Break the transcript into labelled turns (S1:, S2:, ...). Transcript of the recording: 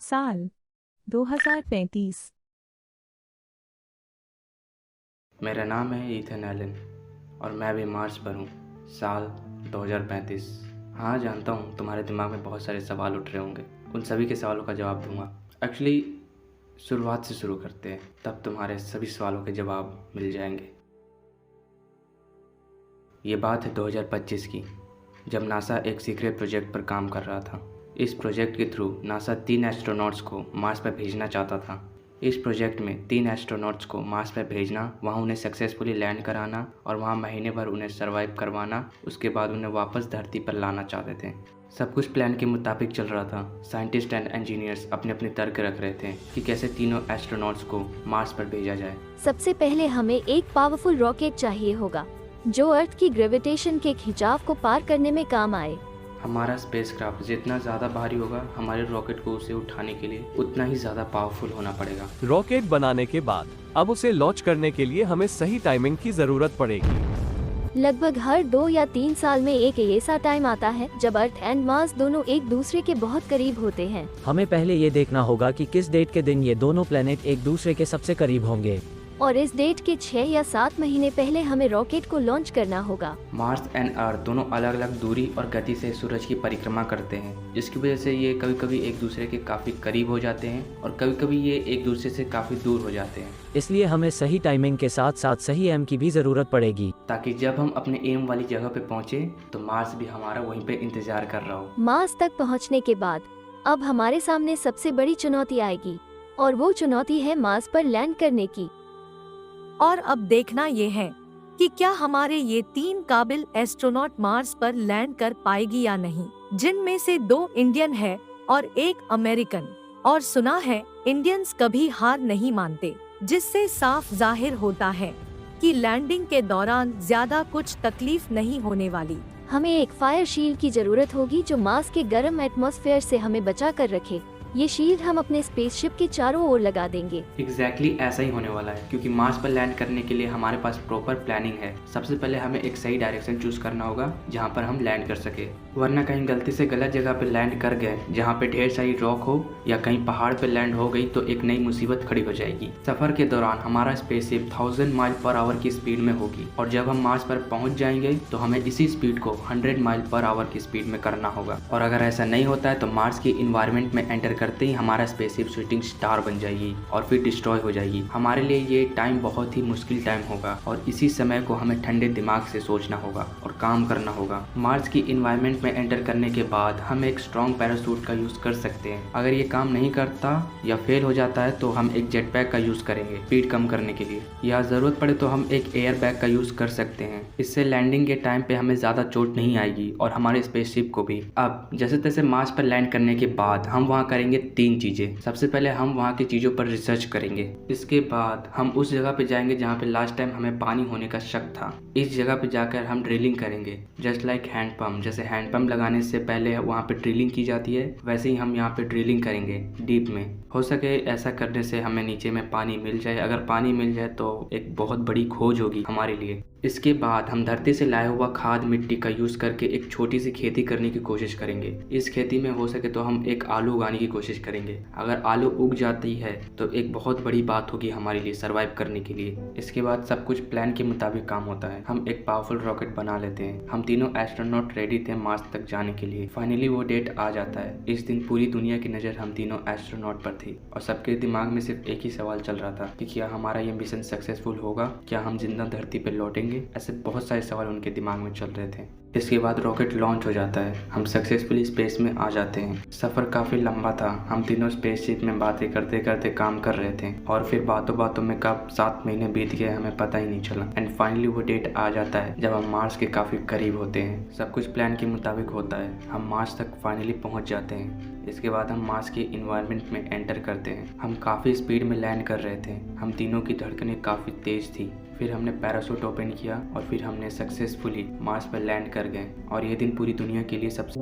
S1: साल 2035।
S2: मेरा नाम है ईथन एलन और मैं भी मार्स पर हूँ। साल 2035। हाँ, जानता हूँ तुम्हारे दिमाग में बहुत सारे सवाल उठ रहे होंगे। उन सभी के सवालों का जवाब दूंगा। एक्चुअली शुरुआत से शुरू करते हैं, तब तुम्हारे सभी सवालों के जवाब मिल जाएंगे। ये बात है 2025 की, जब नासा एक सीक्रेट प्रोजेक्ट पर काम कर रहा था। इस प्रोजेक्ट के थ्रू नासा 3 एस्ट्रोनॉट्स को मार्स पर भेजना चाहता था। इस प्रोजेक्ट में 3 एस्ट्रोनॉट्स को मार्स पर भेजना, वहाँ उन्हें सक्सेसफुली लैंड कराना और वहाँ महीने भर उन्हें सर्वाइव करवाना, उसके बाद उन्हें वापस धरती पर लाना चाहते थे। सब कुछ प्लान के मुताबिक चल रहा था। साइंटिस्ट एंड इंजीनियर्स अपने अपने तर्क रख रहे थे कि कैसे तीनों एस्ट्रोनॉट्स को मार्स पर भेजा जाए।
S3: सबसे पहले हमें एक पावरफुल रॉकेट चाहिए होगा जो अर्थ की ग्रेविटेशन के खिंचाव को पार करने में काम आए।
S2: हमारा स्पेसक्राफ्ट जितना ज़्यादा भारी होगा, हमारे रॉकेट को उसे उठाने के लिए उतना ही ज़्यादा पावरफुल होना पड़ेगा।
S4: रॉकेट बनाने के बाद अब उसे लॉन्च करने के लिए हमें सही टाइमिंग की जरूरत पड़ेगी।
S3: लगभग हर 2 या 3 साल में एक ऐसा टाइम आता है जब अर्थ एंड मार्स दोनों एक दूसरे के बहुत करीब होते हैं।
S5: हमें पहले ये देखना होगा कि किस डेट के दिन ये दोनों प्लेनेट एक दूसरे के सबसे करीब होंगे,
S3: और इस डेट के 6 या 7 महीने पहले हमें रॉकेट को लॉन्च करना होगा।
S2: मार्स एंड अर्थ दोनों अलग अलग दूरी और गति से सूरज की परिक्रमा करते हैं, जिसकी वजह से ये कभी कभी एक दूसरे के काफ़ी करीब हो जाते हैं और कभी कभी ये एक दूसरे से काफ़ी दूर हो जाते हैं।
S5: इसलिए हमें सही टाइमिंग के साथ साथ सही एम की भी जरूरत पड़ेगी,
S2: ताकि जब हम अपने एम वाली जगह पे पहुँचे तो मार्स भी हमारा वहीं पे इंतजार कर रहा हो।
S3: मार्स तक पहुंचने के बाद अब हमारे सामने सबसे बड़ी चुनौती आएगी, और वो चुनौती है मार्स पर लैंड करने की।
S6: और अब देखना ये है कि क्या हमारे ये 3 काबिल एस्ट्रोनॉट मार्स पर लैंड कर पाएगी या नहीं, जिनमें से 2 इंडियन है और 1 अमेरिकन। और सुना है इंडियंस कभी हार नहीं मानते, जिससे साफ जाहिर होता है कि लैंडिंग के दौरान ज्यादा कुछ तकलीफ नहीं होने वाली।
S3: हमें एक फायर शील्ड की जरूरत होगी जो मार्स के गर्म एटमॉस्फेयर से हमें बचा कर रखे। ये शील्ड हम अपने स्पेसशिप के चारों ओर लगा देंगे।
S2: एग्जैक्टली ऐसा ही होने वाला है, क्योंकि मार्स पर लैंड करने के लिए हमारे पास प्रॉपर प्लानिंग है। सबसे पहले हमें एक सही डायरेक्शन चूज करना होगा जहाँ पर हम लैंड कर सके, वरना कहीं गलती से गलत जगह पर लैंड कर गए जहाँ पे ढेर सारी रॉक हो या कहीं पहाड़ पर लैंड हो गई तो एक नई मुसीबत खड़ी हो जाएगी। सफर के दौरान हमारा स्पेसशिप 1000 माइल पर आवर की स्पीड में होगी, और जब हम मार्स पर पहुँच जाएंगे तो हमें इसी स्पीड को 100 माइल पर आवर की स्पीड में करना होगा। और अगर ऐसा नहीं होता है तो मार्स की इन्वायरमेंट में एंटर करते ही हमारा स्पेसशिप शूटिंग स्टार बन जाएगी और फिर डिस्ट्रॉय हो जाएगी। हमारे लिए ये टाइम बहुत ही मुश्किल टाइम होगा, और इसी समय को हमें ठंडे दिमाग से सोचना होगा और काम करना होगा। मार्स की इन्वायरमेंट में एंटर करने के बाद हम एक स्ट्रॉन्ग पैराशूट का यूज कर सकते हैं। अगर ये काम नहीं करता या फेल हो जाता है तो हम एक जेट पैक का यूज करेंगे स्पीड कम करने के लिए, या जरूरत पड़े तो हम एक एयर बैग का यूज कर सकते हैं। इससे लैंडिंग के टाइम पे हमें ज्यादा चोट नहीं आएगी और हमारे स्पेसशिप को भी। अब जैसे तैसे मार्स पर लैंड करने के बाद हम वहाँ करेंगे 3 चीजें। सबसे पहले हम वहाँ की चीजों पर रिसर्च करेंगे। इसके बाद हम उस जगह पे जाएंगे जहाँ पे लास्ट टाइम हमें पानी होने का शक था। इस जगह पे जाकर हम ड्रिलिंग करेंगे, जस्ट लाइक हैंडपम्प। जैसे हैंडपम्प लगाने से पहले वहाँ पे ड्रिलिंग की जाती है, वैसे ही हम यहाँ पे ड्रिलिंग करेंगे डीप में। हो सके ऐसा करने से हमें नीचे में पानी मिल जाए। अगर पानी मिल जाए तो एक बहुत बड़ी खोज होगी हमारे लिए। इसके बाद हम धरती से लाया हुआ खाद मिट्टी का यूज करके एक छोटी सी खेती करने की कोशिश करेंगे। इस खेती में हो सके तो हम एक आलू उगाने की कोशिश करेंगे। अगर आलू उग जाती है तो एक बहुत बड़ी बात होगी हमारे लिए सर्वाइव करने के लिए। इसके बाद सब कुछ प्लान के मुताबिक काम होता है। हम एक पावरफुल रॉकेट बना लेते हैं। हम तीनों एस्ट्रोनॉट रेडी थे मार्स तक जाने के लिए। फाइनली वो डेट आ जाता है। इस दिन पूरी दुनिया की नज़र हम तीनों एस्ट्रोनॉट पर थी और सबके दिमाग में सिर्फ एक ही सवाल चल रहा था कि क्या हमारा ये मिशन सक्सेसफुल होगा, क्या हम जिंदा धरती पर लौटेंगे। ऐसे बहुत सारे सवाल उनके दिमाग में चल रहे थे। इसके बाद रॉकेट लॉन्च हो जाता है। हम सक्सेसफुली स्पेस में आ जाते हैं। सफ़र काफ़ी लंबा था। हम तीनों स्पेसशिप में बातें करते करते काम कर रहे थे, और फिर बातों बातों में कब 7 महीने बीत गए हमें पता ही नहीं चला। एंड फाइनली वो डेट आ जाता है जब हम मार्स के काफ़ी करीब होते हैं। सब कुछ प्लान के मुताबिक होता है। हम मार्स तक फाइनली पहुँच जाते हैं। इसके बाद हम मार्स के इन्वायरमेंट में एंटर करते हैं। हम काफ़ी स्पीड में लैंड कर रहे थे। हम तीनों की धड़कनें काफ़ी तेज़ थी। फिर हमने पैराशूट ओपन किया और फिर हमने सक्सेसफुली मार्स पर लैंड कर गए, और ये दिन पूरी दुनिया के लिए सबसे